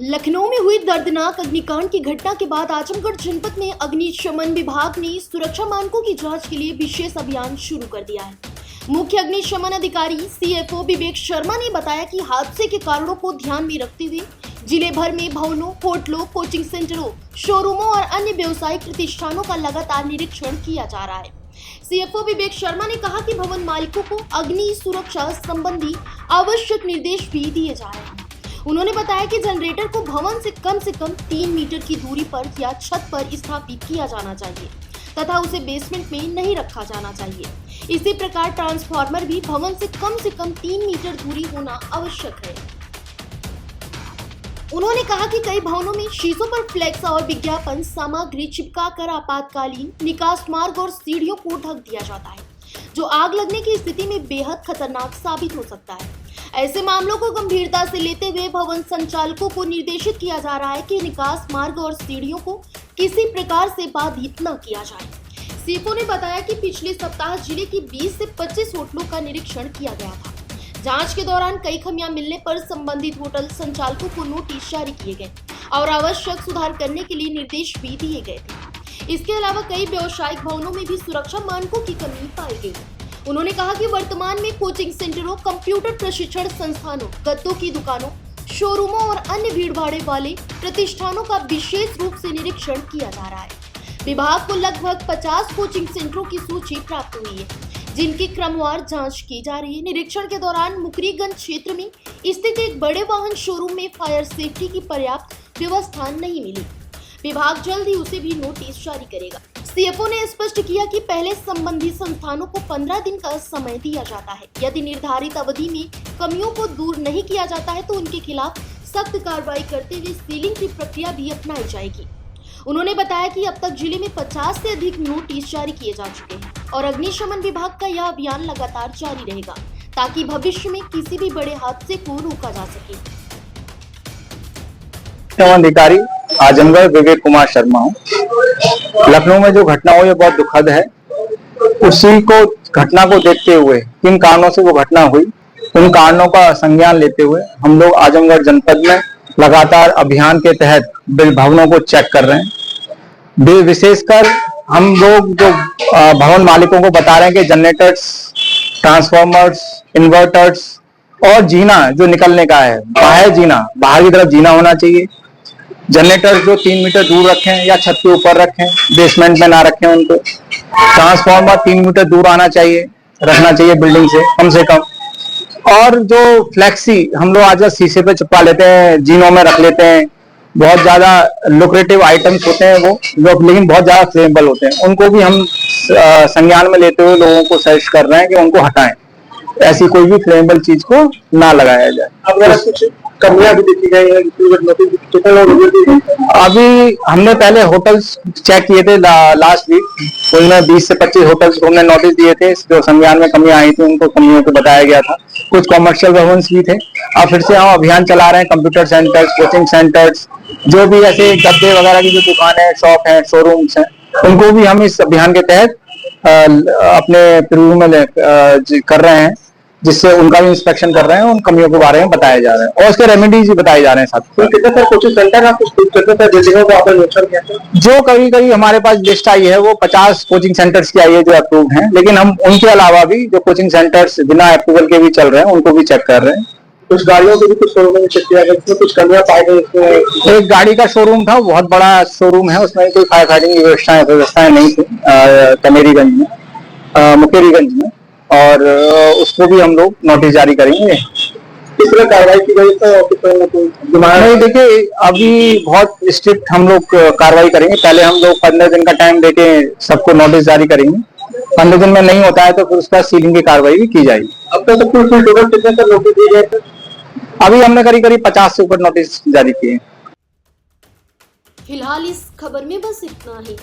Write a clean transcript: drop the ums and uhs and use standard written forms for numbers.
लखनऊ में हुई दर्दनाक अग्निकांड की घटना के बाद आजमगढ़ जनपद में अग्निशमन विभाग ने सुरक्षा मानकों की जांच के लिए विशेष अभियान शुरू कर दिया है। मुख्य अग्निशमन अधिकारी सीएफओ विवेक शर्मा ने बताया कि हादसे के कारणों को ध्यान में रखते हुए जिले भर में भवनों, होटलों, कोचिंग सेंटरों, शोरूमों और अन्य व्यवसायिक प्रतिष्ठानों का लगातार निरीक्षण किया जा रहा है। सीएफओ विवेक शर्मा ने कहा कि भवन मालिकों को अग्नि सुरक्षा संबंधी आवश्यक निर्देश भी दिए जा रहे हैं। उन्होंने बताया कि जनरेटर को भवन से कम 3 मीटर की दूरी पर या छत पर स्थापित किया जाना चाहिए तथा उसे बेसमेंट में नहीं रखा जाना चाहिए। इसी प्रकार ट्रांसफार्मर भी भवन से कम 3 मीटर दूरी होना आवश्यक है। उन्होंने कहा कि कई भवनों में शीशों पर फ्लेक्स और विज्ञापन सामग्री चिपकाकर आपातकालीन निकास मार्ग और सीढ़ियों को ढक दिया जाता है, जो आग लगने की स्थिति में बेहद खतरनाक साबित हो सकता है। ऐसे मामलों को गंभीरता से लेते हुए भवन संचालकों को निर्देशित किया जा रहा है कि निकास मार्ग और सीढ़ियों को किसी प्रकार से बाधित न किया जाए। सीएफओ ने बताया कि पिछले सप्ताह जिले की 20 से 25 होटलों का निरीक्षण किया गया था। जांच के दौरान कई खामियां मिलने पर संबंधित होटल संचालकों को नोटिस जारी किए गए और आवश्यक सुधार करने के लिए निर्देश भी दिए गए थे। इसके अलावा कई व्यावसायिक भवनों में भी सुरक्षा मानकों की कमी पाई गई। उन्होंने कहा कि वर्तमान में कोचिंग सेंटरों, कंप्यूटर प्रशिक्षण संस्थानों, गद्दों की दुकानों, शोरूमों और अन्य भीड़भाड़ वाले प्रतिष्ठानों का विशेष रूप से निरीक्षण किया जा रहा है। विभाग को लगभग 50 कोचिंग सेंटरों की सूची प्राप्त हुई है, जिनकी क्रमवार जांच की जा रही है। निरीक्षण के दौरान मुकरीगंज क्षेत्र में स्थित एक बड़े वाहन शोरूम में फायर सेफ्टी की पर्याप्त व्यवस्था नहीं मिली। विभाग जल्द ही उसे भी नोटिस जारी करेगा। सीएफओ ने स्पष्ट किया कि पहले संबंधित संस्थानों को 15 दिन का समय दिया जाता है। यदि निर्धारित अवधि में कमियों को दूर नहीं किया जाता है तो उनके खिलाफ सख्त कार्रवाई करते हुए सीलिंग की प्रक्रिया भी अपनाई जाएगी। उन्होंने बताया कि अब तक जिले में 50 से अधिक नोटिस जारी किए जा चुके हैं और अग्निशमन विभाग का यह अभियान लगातार जारी रहेगा ताकि भविष्य में किसी भी बड़े हादसे को रोका जा सके। अधिकारी आजमगढ़ विवेक कुमार शर्मा हूँ। लखनऊ में जो घटना हुई है बहुत दुखद है। उसी को घटना को देखते हुए किन कारणों से वो घटना हुई, उन कारणों का संज्ञान लेते हुए हम लोग आजमगढ़ जनपद में लगातार अभियान के तहत भवनों को चेक कर रहे हैं। विशेषकर हम लोग जो भवन मालिकों को बता रहे हैं कि जनरेटर्स, ट्रांसफार्मर्स, इन्वर्टर्स और जीना जो निकलने का है, बाहर की तरफ जीना होना चाहिए। जनरेटर जो 3 मीटर दूर रखें या छत के ऊपर रखें, बेसमेंट में ना रखें उनको। ट्रांसफार्मर 3 मीटर दूर रखना चाहिए बिल्डिंग से कम से कम। और जो फ्लेक्सी हम लोग आज शीशे पे चिपका लेते हैं, जीनों में रख लेते हैं, बहुत ज्यादा लुक्रेटिव आइटम्स होते हैं वो लोग, लेकिन बहुत ज्यादा फ्लेमेबल होते हैं। उनको भी हम संज्ञान में लेते हुए लोगों को सजेस्ट कर रहे हैं कि उनको हटाएं, ऐसी कोई भी फ्लेमेबल चीज को ना लगाया जाए। अब कुछ कमियां भी देखी गई है, अभी हमने पहले होटल्स चेक किए थे लास्ट वीक, उनमें 20 से 25 होटल्स को हमने नोटिस दिए थे। जो संज्ञान में कमियां आई थी उनको कमियों को बताया गया था। कुछ कॉमर्शियल भवन भी थे। अब फिर से हम अभियान चला रहे हैं। कंप्यूटर सेंटर्स, कोचिंग सेंटर्स, जो भी ऐसे गद्दे वगैरह की जो दुकान है, शॉप है, शोरूम्स हैं, उनको भी हम इस अभियान के तहत अपने प्रीव्यू में कर रहे हैं, जिससे उनका भी इंस्पेक्शन कर रहे हैं, उन कमियों के बारे में बताया जा रहा है और उसके रेमेडीज भी बताए जा रहे हैं साथ। तो कितने सारे कोचिंग सेंटर आप जो कभी हमारे पास लिस्ट आई है वो 50 कोचिंग सेंटर्स की आई है जो अप्रूव्ड हैं, लेकिन हम उनके अलावा भी जो कोचिंग सेंटर्स बिना अप्रूवल के भी चल रहे हैं उनको भी चेक कर रहे हैं। कुछ गाड़ियों के भी कुछ शोरूम में चेक किया गया, इसमें कुछ कमियां पाई गई। एक गाड़ी का शोरूम था, बहुत बड़ा शोरूम है, उसमें कोई फायर फाइटिंग की व्यवस्थाएं नहीं थी कमेरीगंज में, मुकेरीगंज में, और उसको भी हम लोग नोटिस जारी करेंगे। किस तरह कार्रवाई की गई तो नहीं, देखिए अभी बहुत स्ट्रिक्ट हम लोग कार्रवाई करेंगे। पहले हम लोग 15 दिन का टाइम देके सबको नोटिस जारी करेंगे। 15 दिन में नहीं होता है तो फिर उसका सीलिंग की कार्रवाई भी की जाएगी। अब तक कुल टोटल कितने तक नोटिस दिए गए? अभी हमने करीब 50 से ऊपर नोटिस जारी किए। फिलहाल इस खबर में बस इतना ही।